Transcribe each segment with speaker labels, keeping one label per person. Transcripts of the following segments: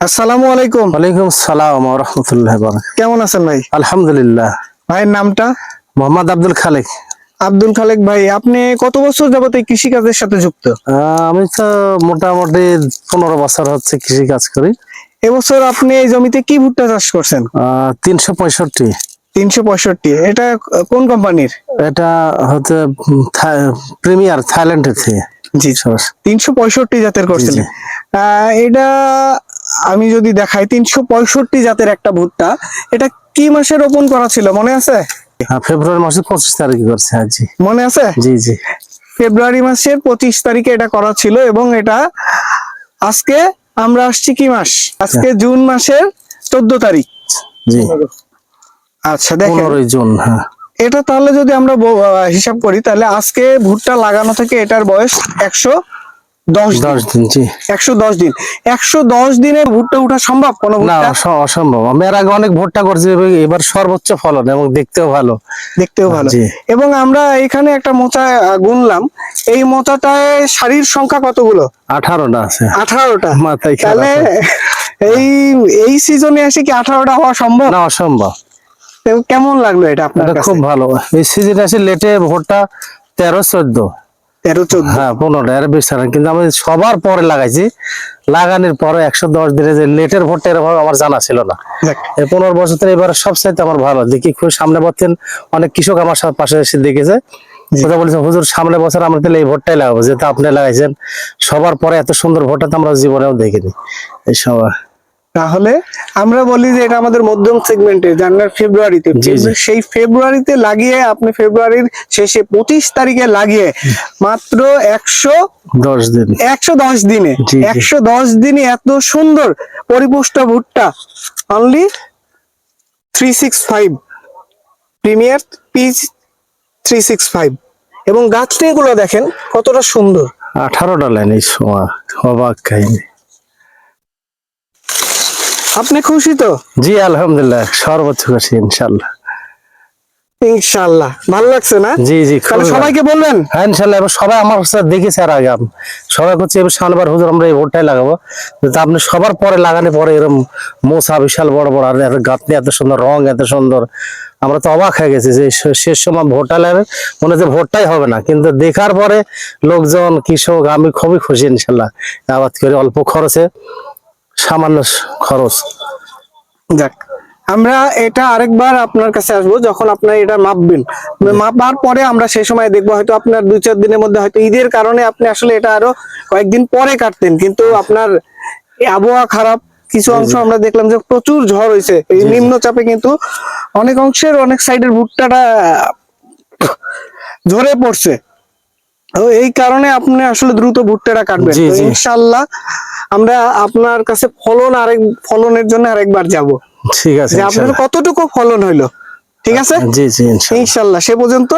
Speaker 1: আসসালামু আলাইকুম।
Speaker 2: ওয়ালাইকুম আসসালাম ওয়া রাহমাতুল্লাহি ওয়া বারাকাতুহু।
Speaker 1: কেমন আছেন ভাই?
Speaker 2: আলহামদুলিল্লাহ।
Speaker 1: ভাইয়ের নামটা?
Speaker 2: মোহাম্মদ আব্দুল খালেক।
Speaker 1: আব্দুল খালেক ভাই, আপনি কত বছর যাবত এই কৃষিকাজের সাথে যুক্ত?
Speaker 2: আমি তো মোটামুটি 15 বছর হচ্ছে কৃষি কাজ করি।
Speaker 1: এবছর আপনি এই জমিতে কি ভুট্টা চাষ করছেন?
Speaker 2: 365।
Speaker 1: 365। এটা কোন কোম্পানির?
Speaker 2: এটা হচ্ছে প্রিমিয়ার, থাইল্যান্ডের থেকে।
Speaker 1: জি,
Speaker 2: সরাসরি।
Speaker 1: 365 জাতের করছেন।
Speaker 2: জি।
Speaker 1: এটা আমি যদি দেখাই 365 জাতের একটা ভুট্টা, এটা কি মাসে রোপণ করা ছিল মনে আছে?
Speaker 2: ফেব্রুয়ারি মাসের 25 তারিখে করছে। জি
Speaker 1: মনে আছে?
Speaker 2: জি জি।
Speaker 1: ফেব্রুয়ারি মাসের 25 তারিখে এটা করা ছিল এবং এটা আজকে আমরা আসছি কি মাস? আজকে জুন মাসের 14 তারিখ।
Speaker 2: জি।
Speaker 1: আচ্ছা দেখেন,
Speaker 2: 15 জুন। হ্যাঁ,
Speaker 1: এটা তাহলে যদি আমরা হিসাব করি তাহলে আজকে ভুট্টা লাগানো থেকে এটার বয়স 110
Speaker 2: দিন। জি।
Speaker 1: 110 দিন। 110 দিনে ভুট্টা উঠা সম্ভব? কোনো
Speaker 2: না,
Speaker 1: ভুট্টা
Speaker 2: অসম্ভব। আমি এর আগে অনেক ভুট্টা করছি, এবার সর্বোচ্চ ফলন এবং দেখতেও ভালো।
Speaker 1: দেখতেও ভালো।
Speaker 2: জি।
Speaker 1: এবং আমরা এখানে একটা মোচা গুনলাম, এই মোচাটায় সারির সংখ্যা কতগুলো?
Speaker 2: 18টা আছে।
Speaker 1: 18টা।
Speaker 2: মাথায়
Speaker 1: তাহলে এই এই সিজনে এসে কি 18টা হওয়া সম্ভব?
Speaker 2: না, অসম্ভব।
Speaker 1: তো কেমন লাগলো এটা আপনার কাছে?
Speaker 2: খুব ভালো। এই সিজনে আসে লেটে ভোটটা 13-14।
Speaker 1: 13-14।
Speaker 2: হ্যাঁ, 15টা এর বেশি না। কিন্তু আমি সবার পরে লাগাইছি। লাগানোর পরে 110 দিনে যে লেটের ভোটটা এরকম আমার জানা ছিল না। এই 15 বছর ধরে এবার সবচাইতে আমার ভালো দেখি। খুব সামনে বলছেন, অনেক কৃষক আমার সাথে পাশে এসে দেখেছে, কথা বলেছে, হুজুর সামনে বছর আমরা তাহলে এই ভোটটাই লাগাবো, যেটা আপনি লাগাইছেন। সবার পরে এত সুন্দর ভোটটা তো আমরা জীবনেও দেখিনি এই সবার।
Speaker 1: তাহলে আমরা বলি যে এটা আমাদের মধ্যম সেগমেন্টে, জানুয়ারি ফেব্রুয়ারিতে। সেই ফেব্রুয়ারিতে লাগিয়ে আপনি ফেব্রুয়ারির শেষে 25 তারিখে লাগিয়ে মাত্র
Speaker 2: 110 দিন,
Speaker 1: 110 দিনে, 110 দিনে এত সুন্দর পরিপুষ্ট ভুট্টা। Only 365 premier pitch 365। এবং গাছগুলো দেখেন কতটা সুন্দর।
Speaker 2: 18টা লাইন এই সময়, অবাক কাহিনী।
Speaker 1: আপনি খুশি তো?
Speaker 2: জি আলহামদুলিল্লাহ, সর্বোচ্চ খুশি ইনশাল্লাহ।
Speaker 1: ইনশাআল্লাহ ভালো লাগছে না?
Speaker 2: জি জি।
Speaker 1: তাহলে সবাইকে বলবেন।
Speaker 2: হ্যাঁ ইনশাল্লাহ। এবার সবাই আমার সাথে দেখেছে আর আগে সবাই করছে এবার সামনের হুজুর আমরা এই ভোটটাই লাগাবো। আপনি সবার পরে লাগানোর পরে এরকম মোছা বিশাল বড় বড়, আর এত গাঁথনি এত সুন্দর, রং এত সুন্দর, আমরা তো অবাক হয়ে গেছি যে শেষ সময় ভোটটা লাগে মনে হচ্ছে ভোটটাই হবে না, কিন্তু দেখার পরে লোকজন, কৃষক, আমি খুবই খুশি ইনশাল্লাহ। আবাদ করে অল্প খরচে, সামান্য খরচ।
Speaker 1: যাক, আমরা এটা আরেকবার আপনার কাছে আসবো যখন আপনার এটা মাপবেন। মাপার পরে আমরা সেই সময় দেখবো, হয়তো আপনার 2-4 দিনের মধ্যে, হয়তো ঈদের কারণে আপনি আসলে এটা আরো কয়েকদিন পরে কাটতেন, কিন্তু আপনার আবহাওয়া খারাপ, কিছু অংশ আমরা দেখলাম যে প্রচুর ঝড় হয়েছে এই নিম্নচাপে, কিন্তু অনেক অংশের অনেক সাইডের ভুট্টাটা ঝরে পড়ছে। তো এই কারণে আপনি আসলে দ্রুত ভুট্টাটা কাটবেন। ইনশাআল্লাহ আমরা আপনার কাছে ফলনের জন্য আরেকবার যাব।
Speaker 2: ঠিক আছে,
Speaker 1: যে আপনার কতটুকু ফলন হইলো। ঠিক আছে?
Speaker 2: জি জি
Speaker 1: ইনশাআল্লাহ। সে পর্যন্ত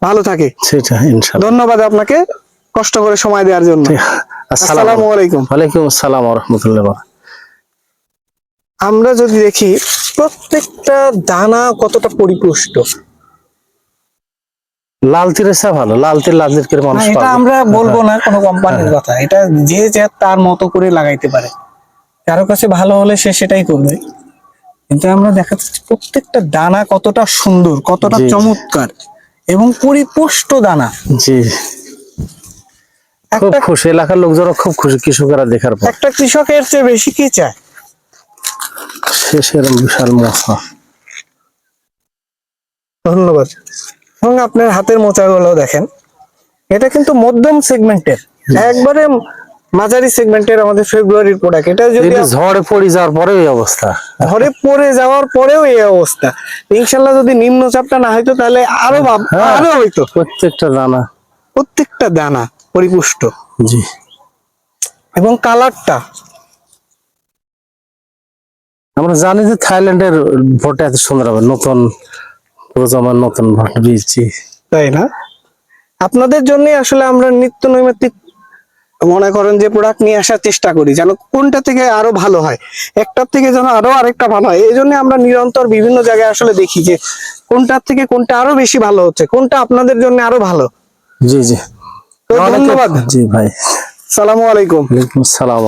Speaker 1: ভালো থাকে।
Speaker 2: সেটা ইনশাআল্লাহ।
Speaker 1: ধন্যবাদ আপনাকে কষ্ট করে সময় দেওয়ার জন্য। আসসালামু আলাইকুম।
Speaker 2: ওয়ালাইকুম আসসালাম ওয়া রাহমাতুল্লাহি ওয়া বারাকাতুহু।
Speaker 1: আমরা যদি দেখি প্রত্যেকটা দানা কতটা পরিপুষ্ট।
Speaker 2: লাল তীরের ভালো, লাল তীর করে মানুষ
Speaker 1: এটা আমরা বলবো না কোনো কোম্পানির কথা, এটা যে তার মতো করে লাগাইতে পারে। কারো কাছে ভালো হলে সে সেটাই করবে, কিন্তু আমরা দেখাচ্ছি প্রত্যেকটা দানা কতটা সুন্দর, কতটা চমৎকার এবং পরিপুষ্ট দানা।
Speaker 2: জি, খুব খুশি, এলাকার লোকজন খুব খুশি, কৃষকেরা দেখার পর।
Speaker 1: একটা কৃষকের চেয়ে বেশি কি চায়?
Speaker 2: শেষের বিশাল মোচা।
Speaker 1: ধন্যবাদ। এবং আপনার হাতের মোচাগুলো দেখেন, এটা কিন্তু মধ্যম সেগমেন্টের, একবারে মাঝারি সেগমেন্টের আমাদের ফেব্রুয়ারির প্রোডাক্ট। এটা যদি
Speaker 2: ঝড়ে পড়ে যাওয়ার পরেও এই অবস্থা,
Speaker 1: ঝড়ে পড়ে যাওয়ার পরেও এই অবস্থা। ইনশাআল্লাহ যদি নিম্নচাপটা না হইতো তাহলে আরো আরো হইতো। প্রত্যেকটা দানা পরিপুষ্ট।
Speaker 2: জি। এবং
Speaker 1: কালারটা
Speaker 2: আমরা জানি যে থাইল্যান্ডের ভোটটা এত সুন্দর হবে, নতুন প্রজন্মের নতুন ভোট দিচ্ছি,
Speaker 1: তাই না? আপনাদের জন্য আসলে আমরা নিত্য নৈমিত্তিক মনে করেন যে প্রোডাক্ট নিয়ে আসার চেষ্টা করি, যেন কোনটা থেকে আরো ভালো হয়, একটার থেকে যেন আরো আরেকটা ভালো হয়। এই জন্য আমরা নিরন্তর বিভিন্ন জায়গায় আসলে দেখি যে কোনটার থেকে কোনটা আরো বেশি ভালো হচ্ছে, কোনটা আপনাদের জন্য আরো ভালো।
Speaker 2: জি জি,
Speaker 1: ধন্যবাদ।
Speaker 2: জি ভাই,
Speaker 1: আসসালামু আলাইকুম।
Speaker 2: ওয়ালাইকুম আসসালাম।